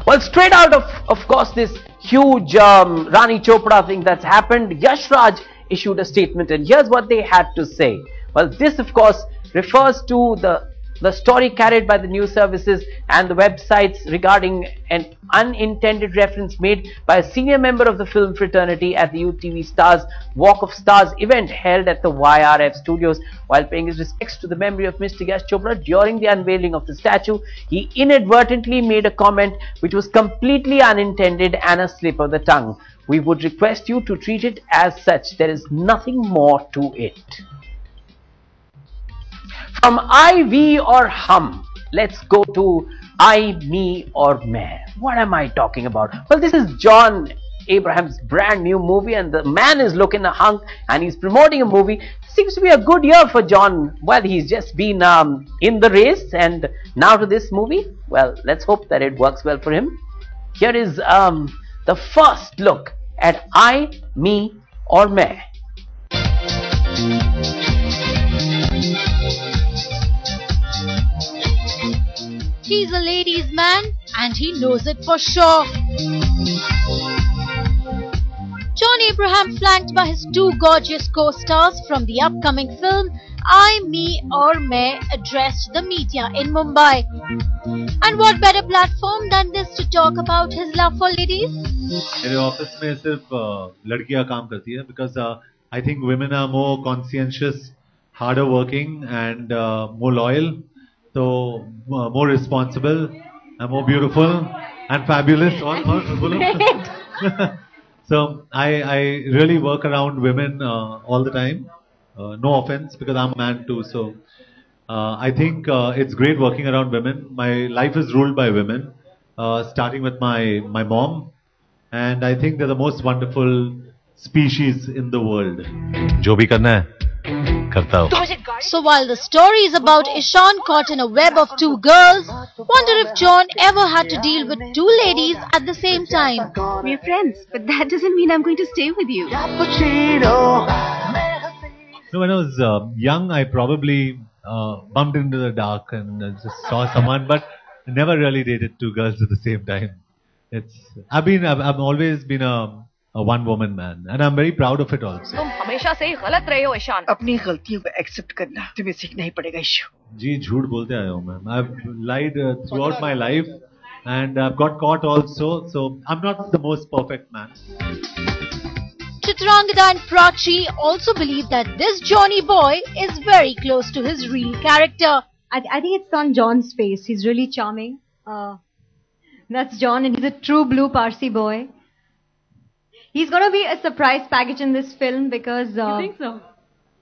Well, straight out of course, this huge Rani Chopra thing that's happened, Yash Raj issued a statement, and here's what they had to say. Well, this of course refers to the story carried by the news services and the websites regarding an unintended reference made by a senior member of the film fraternity at the UTV Stars Walk of Stars event held at the YRF studios. While paying his respects to the memory of Mr. Yash Chopra during the unveiling of the statue, he inadvertently made a comment which was completely unintended and a slip of the tongue. We would request you to treat it as such. There is nothing more to it. From I, we or hum, let's go to I, me or meh. What am I talking about? Well, this is John Abraham's brand new movie, and the man is looking a hunk and he's promoting a movie. Seems to be a good year for John. Well, he's just been in the race, and now to this movie. Well, let's hope that it works well for him. Here is the first look at I, me or meh. He's a ladies' man and he knows it for sure. John Abraham, flanked by his two gorgeous co-stars from the upcoming film I, Me or Meh, addressed the media in Mumbai. And what better platform than this to talk about his love for ladies? मेरे office में सिर्फ लड़कियां काम करती है because I think women are more conscientious, harder working and more loyal. So more responsible and more beautiful and fabulous. So I really work around women all the time. No offense, because I'm a man too. So I think it's great working around women. My life is ruled by women, starting with my mom, and I think they're the most wonderful species in the world. जो भी करना है करता हूँ. So while the story is about Ishan caught in a web of two girls, wonder if John ever had to deal with two ladies at the same time. We're friends, but that doesn't mean I'm going to stay with you. So when I was young, I probably bumped into the dark and just saw someone, but never really dated two girls at the same time. I've always been a one-woman man, and I'm very proud of it also. तुम हमेशा से ही गलत रहे हो ईशान. अपनी गलतियों को accept करना तुम्हें सीखना ही पड़ेगा ईशु. जी झूठ बोलते आया हूँ मैं. I've lied throughout my life, and I've got caught also. So I'm not the most perfect man. Chitrangada and Prachi also believe that this Johnny boy is very close to his real character. I think it's on John's face. He's really charming. That's John, and he's a true blue Parsi boy. He's going to be a surprise package in this film because... You think so?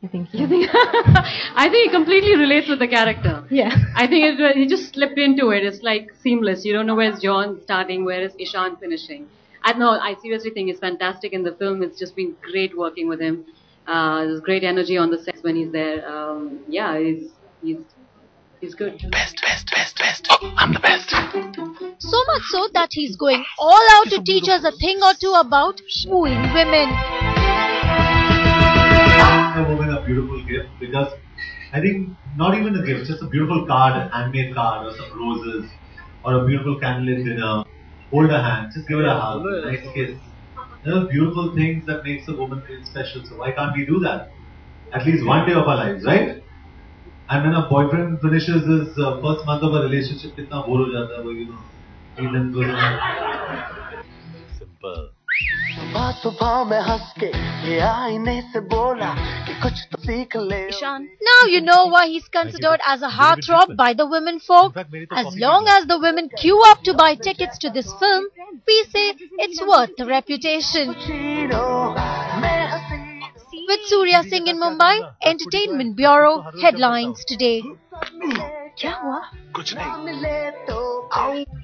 I think so. I think he completely relates with the character. Yeah. I think he just slipped into it. It's like seamless. You don't know where's John starting, where is Ishan finishing. I seriously think he's fantastic in the film. It's just been great working with him. There's great energy on the set when he's there. Yeah, he's good. Best. Oh, I'm the best. So much so that he's going all out to teach us a thing or two about wooing women. A woman a beautiful gift, because I think not even a gift, just a beautiful card, a handmade card, or some roses, or a beautiful candlelit dinner. Hold her hand, just give her a hug, a nice kiss. There are beautiful things that makes a woman feel special. So why can't we do that? At least one day of our lives, right? And when a boyfriend finishes his first month of a relationship, kitna bore ho jata hai, you know. Simple. Now you know why he's considered as a heartthrob by the women folk. As long as the women queue up to buy tickets to this film, we say it's worth the reputation. With Surya Singh in Mumbai, Entertainment Bureau, headlines today.